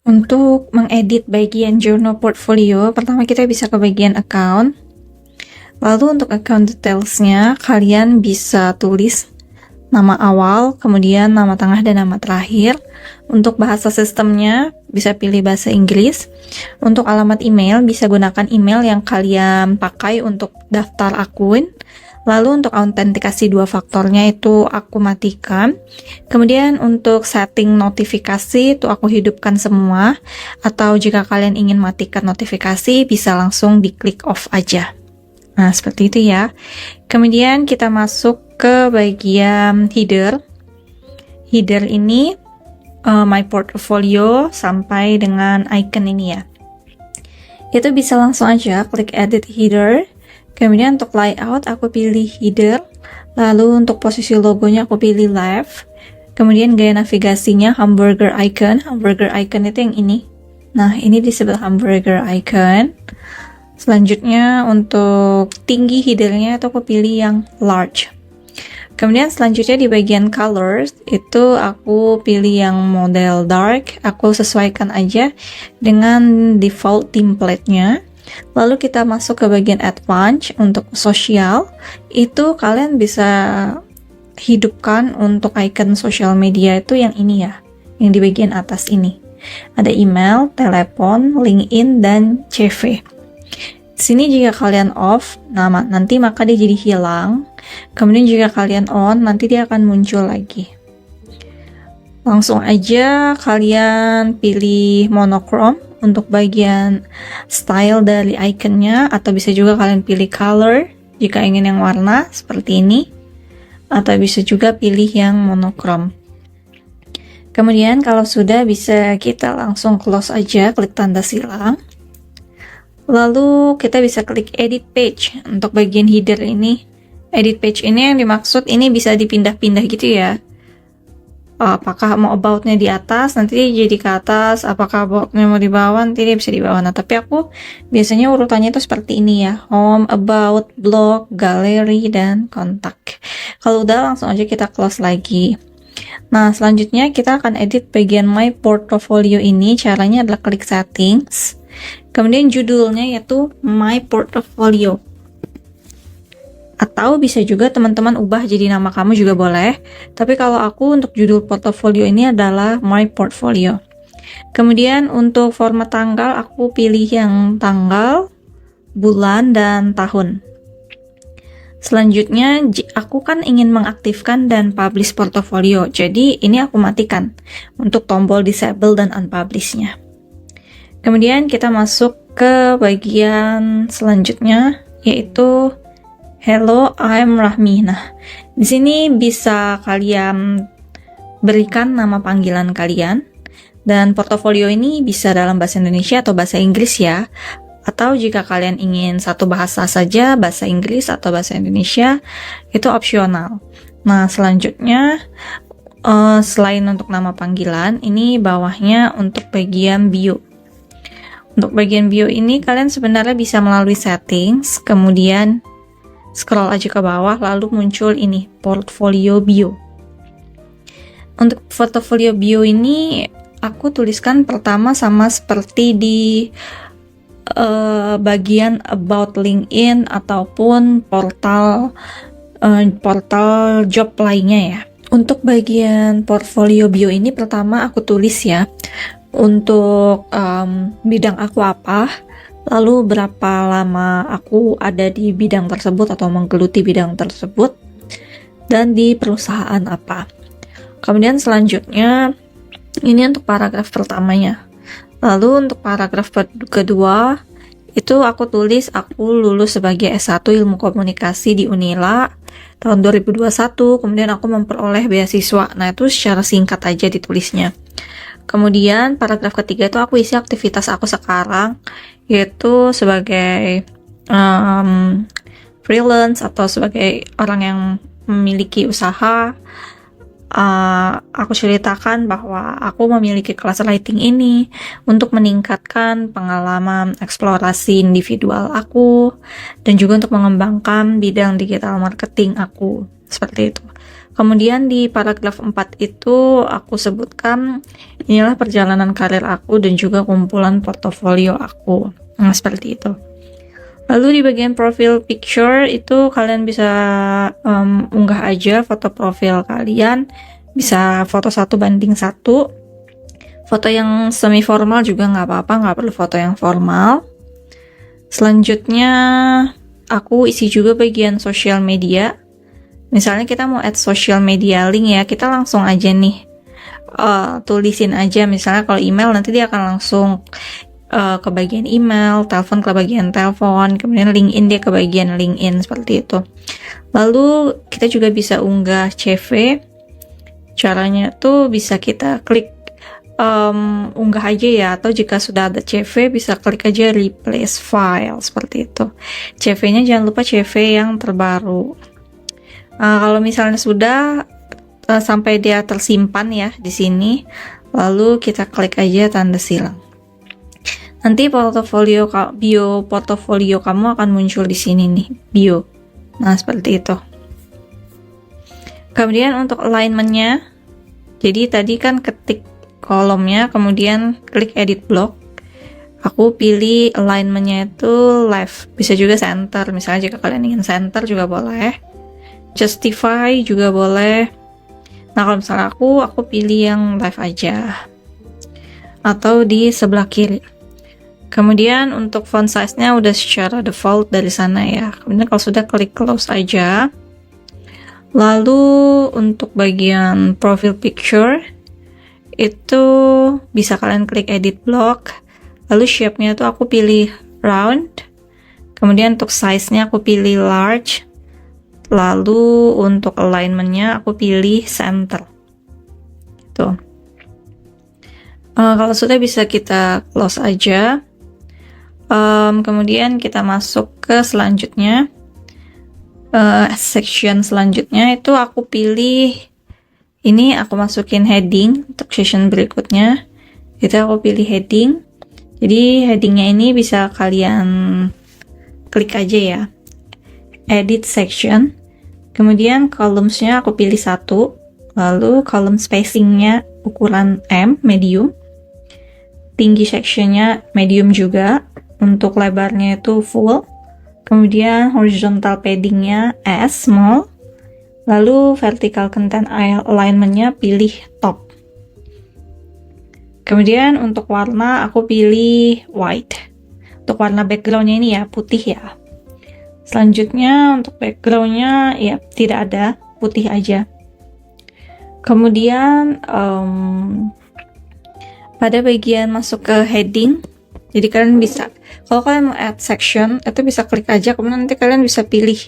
Untuk mengedit bagian journal portfolio, pertama kita bisa ke bagian account. Lalu untuk account detailsnya, kalian bisa tulis nama awal, kemudian nama tengah dan nama terakhir. Untuk bahasa sistemnya, bisa pilih bahasa Inggris. Untuk alamat email, bisa gunakan email yang kalian pakai untuk daftar akun. Lalu untuk autentikasi 2 faktornya itu aku matikan. Kemudian untuk setting notifikasi itu aku hidupkan semua. Atau jika kalian ingin matikan notifikasi, bisa langsung diklik off aja. Nah, seperti itu ya. Kemudian kita masuk ke bagian header. Header ini my portfolio sampai dengan icon ini ya. Itu bisa langsung aja klik edit header. Kemudian untuk layout aku pilih header. Lalu untuk posisi logonya aku pilih left. Kemudian gaya navigasinya hamburger icon. Hamburger icon itu yang ini. Nah, ini disebut hamburger icon. Selanjutnya untuk tinggi headernya itu aku pilih yang large. Kemudian selanjutnya di bagian colors itu aku pilih yang model dark. Aku sesuaikan aja dengan default template-nya. Lalu kita masuk ke bagian advanced. Untuk sosial itu kalian bisa hidupkan untuk icon sosial media itu yang ini ya, yang di bagian atas ini. Ada email, telepon, LinkedIn, dan CV. Sini jika kalian off, nanti maka dia jadi hilang. Kemudian jika kalian on, nanti dia akan muncul lagi. Langsung aja kalian pilih monochrome untuk bagian style dari iconnya, atau bisa juga kalian pilih color jika ingin yang warna seperti ini, atau bisa juga pilih yang monochrome. Kemudian kalau sudah, bisa kita langsung close aja, klik tanda silang. Lalu kita bisa klik edit page. Untuk bagian header ini, edit page ini yang dimaksud ini bisa dipindah-pindah gitu ya. Apakah mau about-nya di atas, nanti dia jadi ke atas. Apakah about-nya mau di bawah, nanti dia bisa di bawah. Nah, tapi aku biasanya urutannya itu seperti ini ya. Home, about, blog, gallery, dan kontak. Kalau udah, langsung aja kita close lagi. Nah, selanjutnya kita akan edit bagian my portfolio ini. Caranya adalah klik settings. Kemudian judulnya yaitu my portfolio. Atau bisa juga teman-teman ubah jadi nama kamu juga boleh. Tapi kalau aku untuk judul portfolio ini adalah my portfolio. Kemudian untuk format tanggal aku pilih yang tanggal, bulan, dan tahun. Selanjutnya aku kan ingin mengaktifkan dan publish portfolio. Jadi ini aku matikan untuk tombol disable dan unpublish-nya. Kemudian kita masuk ke bagian selanjutnya yaitu Hello, I'm Rahmi. Nah, di sini bisa kalian berikan nama panggilan kalian, dan portofolio ini bisa dalam bahasa Indonesia atau bahasa Inggris ya. Atau jika kalian ingin satu bahasa saja, bahasa Inggris atau bahasa Indonesia, itu opsional. Nah, selanjutnya selain untuk nama panggilan, ini bawahnya untuk bagian bio. Untuk bagian bio ini kalian sebenarnya bisa melalui settings, kemudian scroll aja ke bawah, lalu muncul ini, portfolio bio. Untuk portfolio bio ini, aku tuliskan pertama sama seperti di bagian about LinkedIn ataupun portal job lainnya ya. Untuk bagian portfolio bio ini pertama aku tulis ya, untuk bidang aku apa, lalu berapa lama aku ada di bidang tersebut atau menggeluti bidang tersebut, dan di perusahaan apa. Kemudian selanjutnya ini untuk paragraf pertamanya. Lalu untuk paragraf kedua itu aku tulis aku lulus sebagai S1 Ilmu Komunikasi di Unila tahun 2021, kemudian aku memperoleh beasiswa. Nah, itu secara singkat aja ditulisnya. Kemudian paragraf ketiga itu aku isi aktivitas aku sekarang, yaitu sebagai freelance atau sebagai orang yang memiliki usaha. Aku ceritakan bahwa aku memiliki kelas writing ini untuk meningkatkan pengalaman eksplorasi individual aku dan juga untuk mengembangkan bidang digital marketing aku, seperti itu. Kemudian di paragraf 4 itu aku sebutkan inilah perjalanan karir aku dan juga kumpulan portofolio aku. Nah, seperti itu. Lalu di bagian profile picture itu kalian bisa unggah aja foto profil kalian. Bisa foto 1:1. Foto yang semi formal juga nggak apa-apa, nggak perlu foto yang formal. Selanjutnya aku isi juga bagian sosial media. Misalnya kita mau add social media link ya, kita langsung aja nih tulisin aja. Misalnya kalau email nanti dia akan langsung ke bagian email, telepon ke bagian telepon, kemudian LinkedIn dia ke bagian LinkedIn, seperti itu. Lalu kita juga bisa unggah CV. Caranya tuh bisa kita klik unggah aja ya, atau jika sudah ada CV bisa klik aja replace file, seperti itu. CV-nya jangan lupa CV yang terbaru. Kalau misalnya sudah sampai dia tersimpan ya di sini, lalu kita klik aja tanda silang. Nanti bio portofolio kamu akan muncul di sini nih, bio. Nah, seperti itu. Kemudian untuk alignment-nya, jadi tadi kan ketik kolomnya, kemudian klik edit block. Aku pilih alignment-nya itu left, bisa juga center. Misalnya jika kalian ingin center juga boleh. Justify juga boleh. Nah, kalau misalnya aku pilih yang left aja, atau di sebelah kiri. Kemudian untuk font size-nya udah secara default dari sana ya. Kemudian kalau sudah klik close aja. Lalu untuk bagian profile picture itu bisa kalian klik edit block. Lalu shape-nya tuh aku pilih round. Kemudian untuk size-nya aku pilih large. Lalu untuk alignment-nya aku pilih center. Tuh. Kalau sudah bisa kita close aja. Kemudian kita masuk ke selanjutnya. Section selanjutnya itu aku pilih ini, aku masukin heading untuk session berikutnya. Itu aku pilih heading. Jadi headingnya ini bisa kalian klik aja ya. Edit section. Kemudian columns-nya aku pilih 1, lalu column spacing-nya ukuran M, medium. Tinggi section-nya medium juga, untuk lebarnya itu full. Kemudian horizontal padding-nya S, small. Lalu vertical content alignment-nya pilih top. Kemudian untuk warna aku pilih white. Untuk warna background-nya ini ya, putih ya. Selanjutnya untuk background-nya ya tidak ada, putih aja. Kemudian pada bagian masuk ke heading, jadi kalian bisa, kalau kalian mau add section itu bisa klik aja, kemudian nanti kalian bisa pilih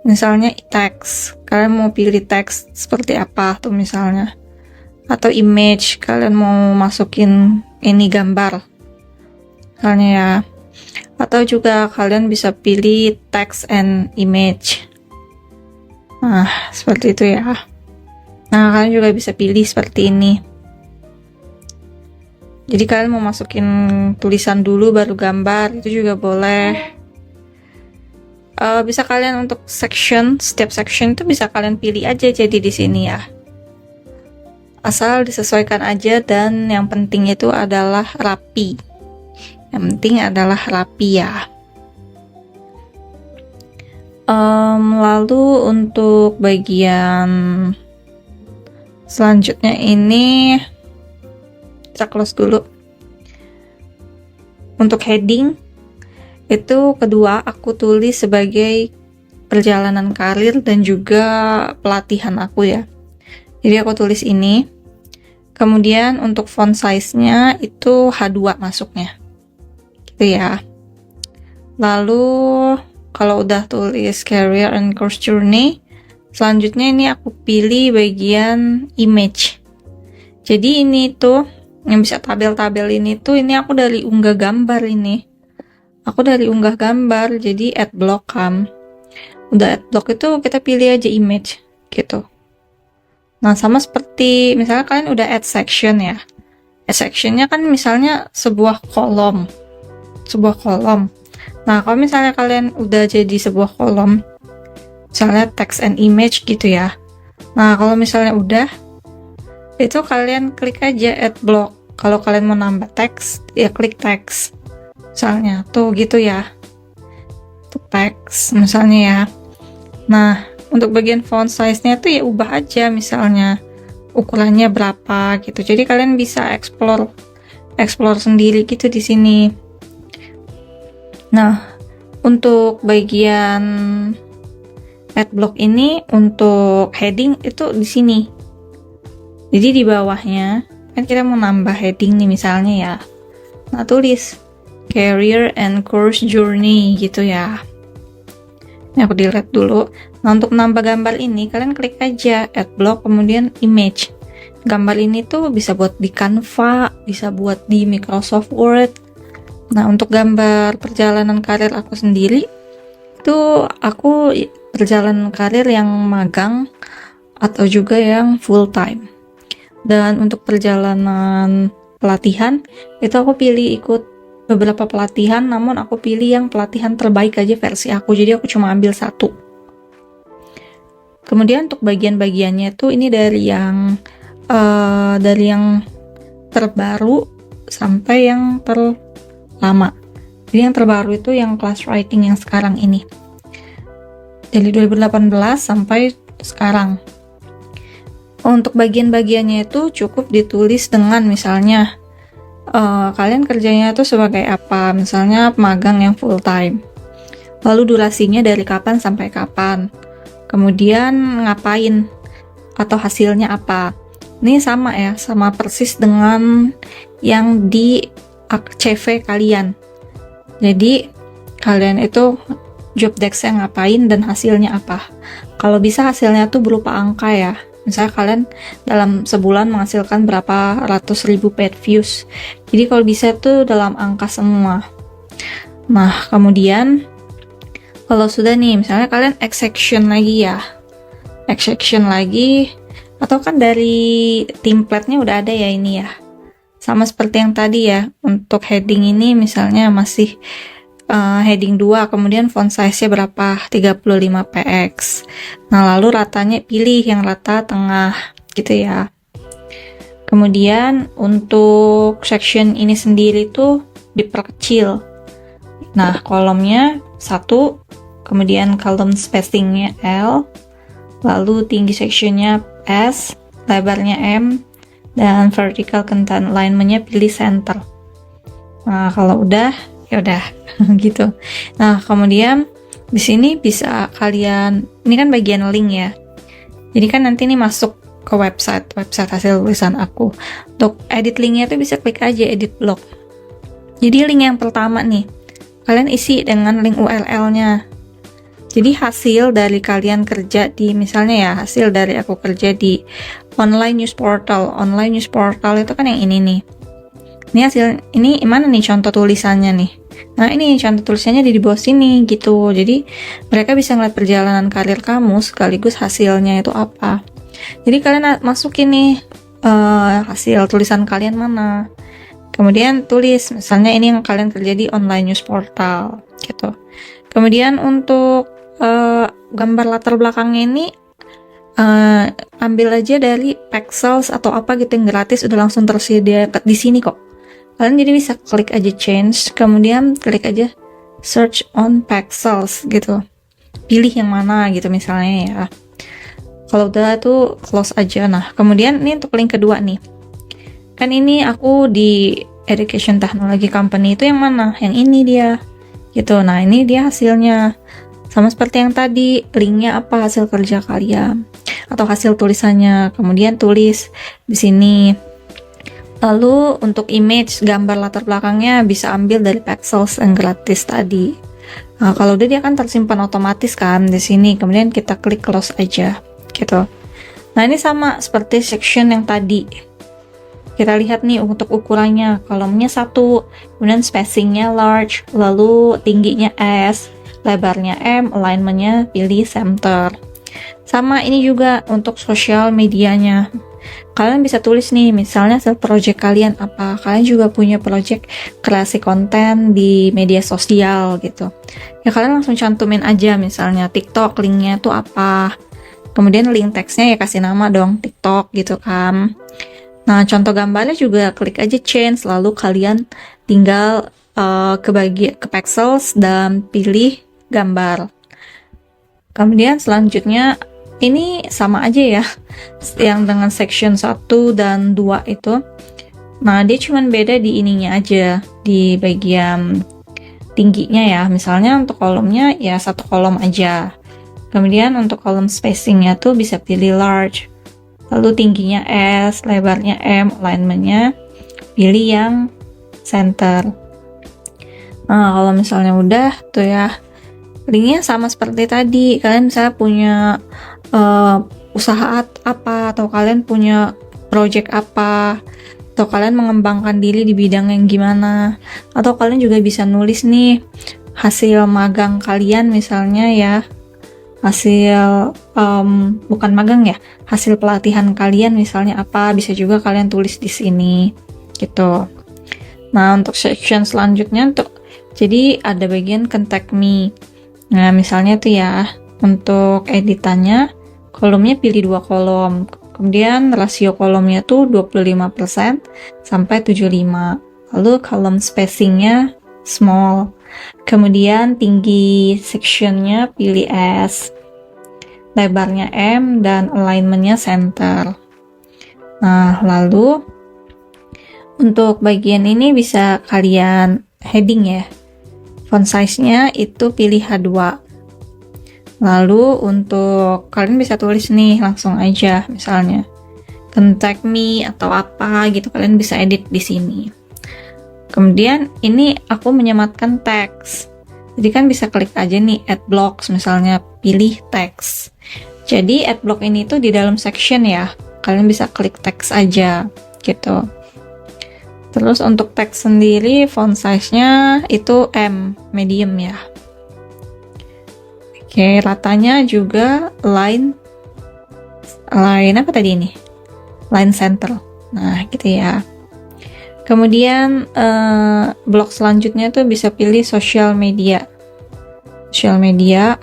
misalnya text, kalian mau pilih teks seperti apa tuh misalnya, atau image, kalian mau masukin ini gambar misalnya ya. Atau juga kalian bisa pilih text and image. Nah, seperti itu ya. Nah, kalian juga bisa pilih seperti ini. Jadi kalian mau masukin tulisan dulu baru gambar, itu juga boleh. Bisa kalian untuk section, setiap section itu bisa kalian pilih aja jadi di sini ya. Asal disesuaikan aja dan yang penting itu adalah rapi. Yang penting adalah rapi ya. Lalu untuk bagian selanjutnya ini kita close dulu. Untuk heading itu kedua aku tulis sebagai perjalanan karir dan juga pelatihan aku ya. Jadi aku tulis ini. Kemudian untuk font size-nya itu H2 masuknya. Ya. Lalu kalau udah tulis career and course journey, selanjutnya ini aku pilih bagian image. Jadi ini tuh yang bisa tabel-tabel ini tuh ini aku dari unggah gambar ini. Aku dari unggah gambar, jadi add block kan. Udah add block itu kita pilih aja image gitu. Nah, sama seperti misalnya kalian udah add section ya. Add sectionnya kan misalnya sebuah kolom. Nah, kalau misalnya kalian udah jadi sebuah kolom, misalnya text and image gitu ya, Nah, kalau misalnya udah, itu kalian klik aja add block. Kalau kalian mau nambah teks, ya klik teks. Misalnya, tuh gitu ya. Tuh teks, misalnya ya. Nah, untuk bagian font size-nya tuh ya ubah aja misalnya ukurannya berapa gitu. Jadi kalian bisa explore sendiri gitu di sini. Nah, untuk bagian adblock ini untuk heading itu di sini. Jadi di bawahnya kan kita mau nambah heading nih misalnya ya. Nah, tulis career and course journey gitu ya. Ini aku delete dulu. Nah, untuk nambah gambar ini kalian klik aja adblock kemudian image. Gambar ini tuh bisa buat di Canva, bisa buat di Microsoft Word. Nah, untuk gambar perjalanan karir aku sendiri itu aku perjalanan karir yang magang atau juga yang full time. Dan untuk perjalanan pelatihan itu aku pilih ikut beberapa pelatihan, namun aku pilih yang pelatihan terbaik aja versi aku, jadi aku cuma ambil satu. Kemudian untuk bagian-bagiannya tuh ini dari yang terbaru sampai yang terlama. Jadi yang terbaru itu yang class writing yang sekarang ini, dari 2018 sampai sekarang. Untuk bagian-bagiannya itu cukup ditulis dengan misalnya kalian kerjanya itu sebagai apa, misalnya magang yang full time, lalu durasinya dari kapan sampai kapan, kemudian ngapain atau hasilnya apa. Ini sama ya, sama persis dengan yang di CV kalian. Jadi kalian itu job desk-nya ngapain dan hasilnya apa. Kalau bisa hasilnya tuh berupa angka ya. Misalnya kalian dalam sebulan menghasilkan berapa ratus ribu page views. Jadi kalau bisa tuh dalam angka semua. Nah, kemudian kalau sudah nih, misalnya kalian exception lagi ya. Exception lagi, atau kan dari template-nya udah ada ya ini ya. Sama seperti yang tadi ya, untuk heading ini misalnya masih heading 2, kemudian font size-nya berapa? 35 px. Nah, lalu ratanya pilih yang rata tengah gitu ya. Kemudian untuk section ini sendiri tuh diperkecil. Nah, kolomnya 1, kemudian column spacing-nya L, lalu tinggi sectionnya S, lebarnya M, dan vertical content alignment-nya pilih center. Nah, kalau udah ya udah gitu. Nah, kemudian di sini bisa kalian, ini kan bagian link ya. Jadi kan nanti ini masuk ke website hasil tulisan aku. Untuk edit linknya tuh bisa klik aja edit blog. Jadi link yang pertama nih, kalian isi dengan link URL-nya. Jadi hasil dari kalian kerja di, misalnya ya, hasil dari aku kerja di online news portal. Online news portal itu kan yang ini nih. Ini hasil, ini mana nih contoh tulisannya nih. Nah, ini contoh tulisannya di bawah sini gitu. Jadi mereka bisa ngeliat perjalanan karir kamu sekaligus hasilnya itu apa. Jadi kalian masukin nih hasil tulisan kalian mana. Kemudian tulis misalnya ini yang kalian kerja di online news portal gitu. Kemudian untuk gambar latar belakangnya ini ambil aja dari Pexels atau apa gitu yang gratis, udah langsung tersedia di sini kok. Kalian jadi bisa klik aja change, kemudian klik aja search on Pexels gitu. Pilih yang mana gitu misalnya ya. Kalau udah tuh close aja. Nah, kemudian ini untuk link kedua nih. Kan ini aku di Education Technology Company itu yang mana? Yang ini dia. Gitu. Nah, ini dia hasilnya. Sama seperti yang tadi, linknya apa hasil kerja kalian atau hasil tulisannya. Kemudian tulis di sini. Lalu untuk image, gambar latar belakangnya bisa ambil dari Pexels yang gratis tadi. Nah, kalau udah dia kan tersimpan otomatis kan di sini. Kemudian kita klik close aja, gitu. Nah, ini sama seperti section yang tadi. Kita lihat nih untuk ukurannya, kolomnya 1, kemudian spacingnya large, lalu tingginya S, lebarnya M, alignmentnya pilih center. Sama ini juga untuk sosial medianya. Kalian bisa tulis nih, misalnya project kalian apa. Kalian juga punya project kreasi konten di media sosial gitu. Ya kalian langsung cantumin aja misalnya TikTok linknya tuh apa. Kemudian link teksnya ya kasih nama dong, TikTok gitu kan. Nah, contoh gambarnya juga klik aja change, lalu kalian tinggal ke pixels dan pilih gambar. Kemudian selanjutnya ini sama aja ya, yang dengan section 1 dan 2 itu. Nah, dia cuman beda di ininya aja, di bagian tingginya ya. Misalnya untuk kolomnya ya satu kolom aja. Kemudian untuk kolom spacingnya tuh bisa pilih large. Lalu tingginya S, lebarnya M, alignmentnya pilih yang center. Nah, kalau misalnya udah tuh ya, linknya sama seperti tadi. Kalian misalnya punya usaha apa, atau kalian punya project apa, atau kalian mengembangkan diri di bidang yang gimana, atau kalian juga bisa nulis nih hasil magang kalian misalnya ya, hasil bukan magang ya, hasil pelatihan kalian misalnya apa, bisa juga kalian tulis di sini gitu. Nah, untuk section selanjutnya jadi ada bagian contact me. Nah, misalnya tuh ya, untuk editannya kolomnya pilih 2 kolom. Kemudian rasio kolomnya tuh 25% sampai 75. Lalu kolom spacingnya small. Kemudian tinggi sectionnya pilih S. Lebarnya M dan alignmentnya center. Nah, lalu untuk bagian ini bisa kalian heading ya. Font size-nya itu pilih H2. Lalu untuk kalian bisa tulis nih langsung aja, misalnya contact me atau apa gitu, kalian bisa edit di sini. Kemudian ini aku menyematkan teks. Jadi kan bisa klik aja nih add blocks, misalnya pilih teks. Jadi add block ini tuh di dalam section ya. Kalian bisa klik teks aja gitu. Terus untuk teks sendiri font size-nya itu M, medium ya. Oke, ratanya juga line apa tadi ini? Line center. Nah, gitu ya. Kemudian blok selanjutnya tuh bisa pilih social media. Social media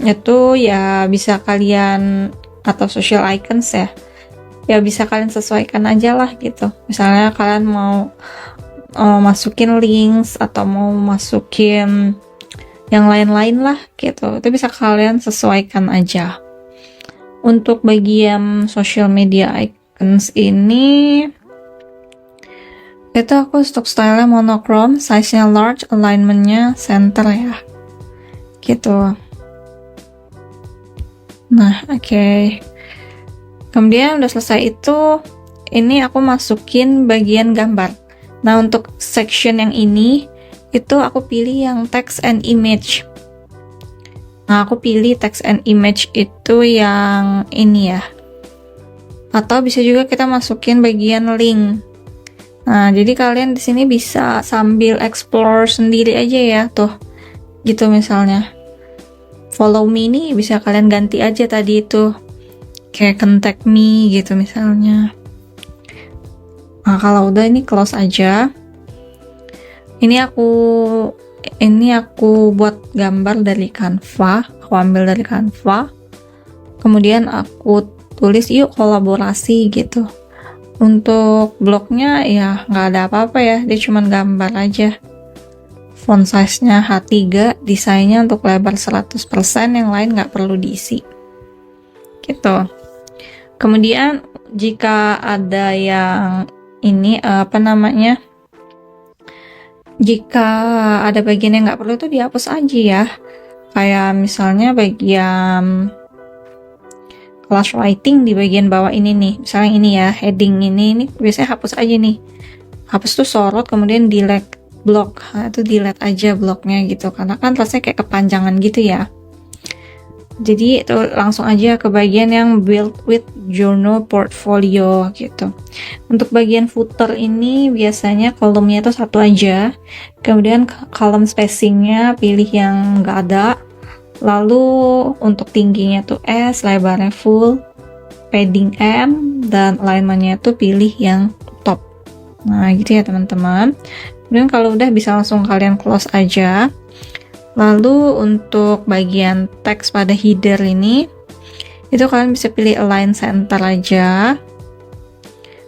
itu ya bisa kalian, atau social icons ya. Ya bisa kalian sesuaikan aja lah gitu. Misalnya kalian mau masukin links atau mau masukin yang lain-lain lah gitu, itu bisa kalian sesuaikan aja. Untuk bagian social media icons ini itu aku stok style monochrome, size-nya large, alignment-nya center ya gitu. Nah, oke. Kemudian udah selesai itu, ini aku masukin bagian gambar. Nah, untuk section yang ini, itu aku pilih yang text and image. Nah, aku pilih text and image itu yang ini ya. Atau bisa juga kita masukin bagian link. Nah, jadi kalian di sini bisa sambil explore sendiri aja ya, tuh. Gitu misalnya. Follow me nih, bisa kalian ganti aja tadi itu. Kayak contact me gitu misalnya. Nah, kalau udah ini close aja. Ini aku buat gambar dari Canva. Aku ambil dari Canva. Kemudian aku tulis yuk kolaborasi gitu. Untuk blognya ya nggak ada apa-apa ya. Dia cuma gambar aja. Font size-nya H3. Desainnya untuk lebar 100%. Yang lain nggak perlu diisi. Gitu. Kemudian jika ada yang ini jika ada bagian yang nggak perlu itu dihapus aja ya. Kayak misalnya bagian class writing di bagian bawah ini nih. Misalnya ini ya, heading ini biasanya hapus aja nih. Hapus tuh sorot, kemudian delete block. Nah, itu delete aja bloknya gitu. Karena kan rasanya kayak kepanjangan gitu ya. Jadi itu langsung aja ke bagian yang build with journal portfolio gitu. Untuk bagian footer ini biasanya kolomnya itu satu aja. Kemudian kolom spacingnya pilih yang nggak ada. Lalu untuk tingginya tuh S, lebarnya full, padding M, dan alignmentnya tuh pilih yang top. Nah gitu ya teman-teman. Kemudian kalau udah bisa langsung kalian close aja. Lalu untuk bagian teks pada header ini Itu kalian bisa pilih align center aja.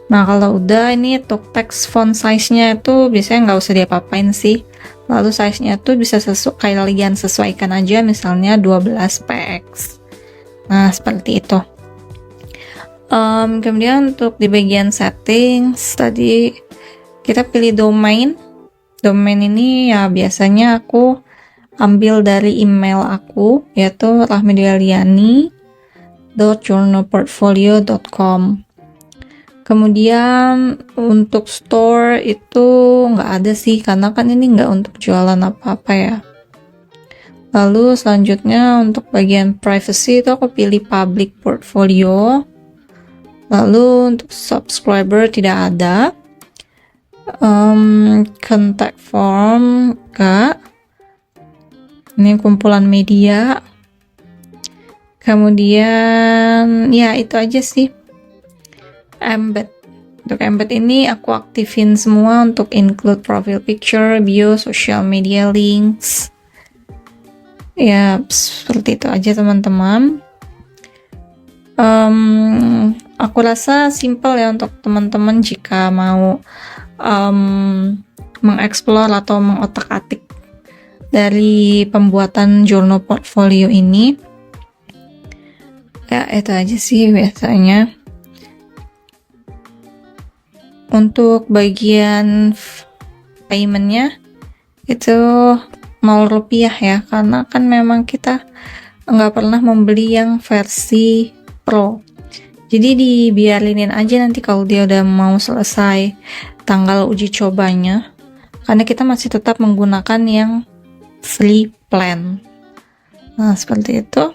Nah, kalau udah ini untuk text font size-nya itu biasanya nggak usah diapa-apain sih. Lalu size-nya tuh bisa kalian sesuaikan aja, misalnya 12 px. Nah, seperti itu. Kemudian untuk di bagian settings, tadi kita pilih domain. Domain ini ya biasanya aku ambil dari email aku, yaitu rahmedialiani.journalportfolio.com. Kemudian untuk store itu nggak ada sih, karena kan ini nggak untuk jualan apa-apa ya. Lalu selanjutnya untuk bagian privacy itu aku pilih public portfolio. Lalu untuk subscriber tidak ada. Contact form enggak. Ini kumpulan media. Kemudian ya itu aja sih. Embed. Untuk embed ini aku aktifin semua untuk include profile picture, bio, social media links. Ya, seperti itu aja teman-teman. Aku rasa simple ya untuk teman-teman jika mau mengeksplor atau mengotak-atik dari pembuatan journal portfolio ini. Ya, itu aja sih biasanya. Untuk bagian paymentnya itu 0 rupiah ya, karena kan memang kita nggak pernah membeli yang versi pro. Jadi dibiarinin aja nanti kalau dia udah mau selesai tanggal uji cobanya, karena kita masih tetap menggunakan yang free plan. Nah, seperti itu.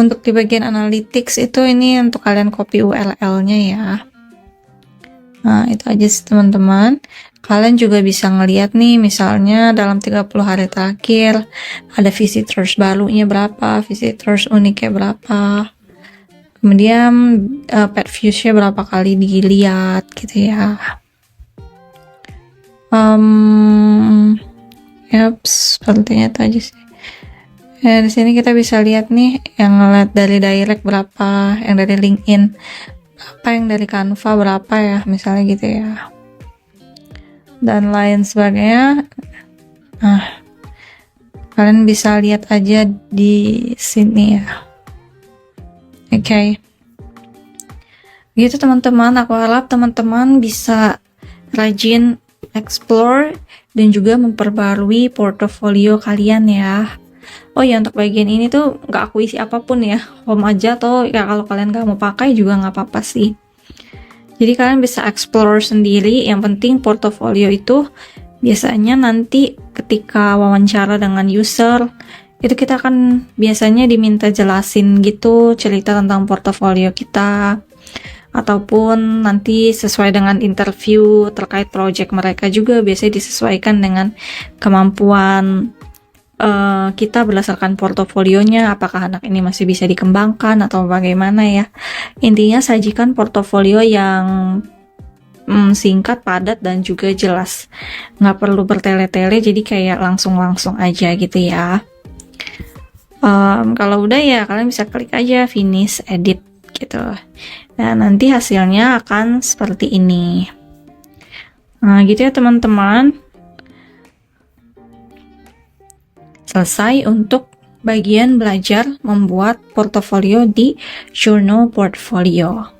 Untuk di bagian analytics itu ini untuk kalian copy URL-nya ya. Nah, itu aja sih teman-teman. Kalian juga bisa ngeliat nih, misalnya dalam 30 hari terakhir ada visitors barunya berapa, visitors uniknya berapa, kemudian page views-nya berapa kali dilihat gitu ya. Sepertinya itu aja sih. Ya, di sini kita bisa lihat nih yang ngeliat dari direct berapa, yang dari LinkedIn berapa, yang dari Canva berapa ya, misalnya gitu ya, dan lain sebagainya. Nah, kalian bisa lihat aja di sini ya. Oke. Gitu teman-teman, aku harap teman-teman bisa rajin explore dan juga memperbarui portofolio kalian ya. Oh ya, untuk bagian ini tuh nggak aku isi apapun ya, home aja, atau ya kalau kalian nggak mau pakai juga nggak apa-apa sih. Jadi kalian bisa explore sendiri, yang penting portofolio itu biasanya nanti ketika wawancara dengan user, itu kita akan biasanya diminta jelasin gitu, cerita tentang portofolio kita, ataupun nanti sesuai dengan interview terkait project mereka juga biasanya disesuaikan dengan kemampuan kita berdasarkan portofolionya, apakah anak ini masih bisa dikembangkan atau bagaimana ya. Intinya sajikan portofolio yang singkat, padat, dan juga jelas, nggak perlu bertele-tele, jadi kayak langsung-langsung aja gitu ya. Kalau udah ya kalian bisa klik aja finish edit gitu. Nah, nanti hasilnya akan seperti ini. Nah gitu ya teman-teman. Selesai untuk bagian belajar membuat portofolio di Journal Portfolio.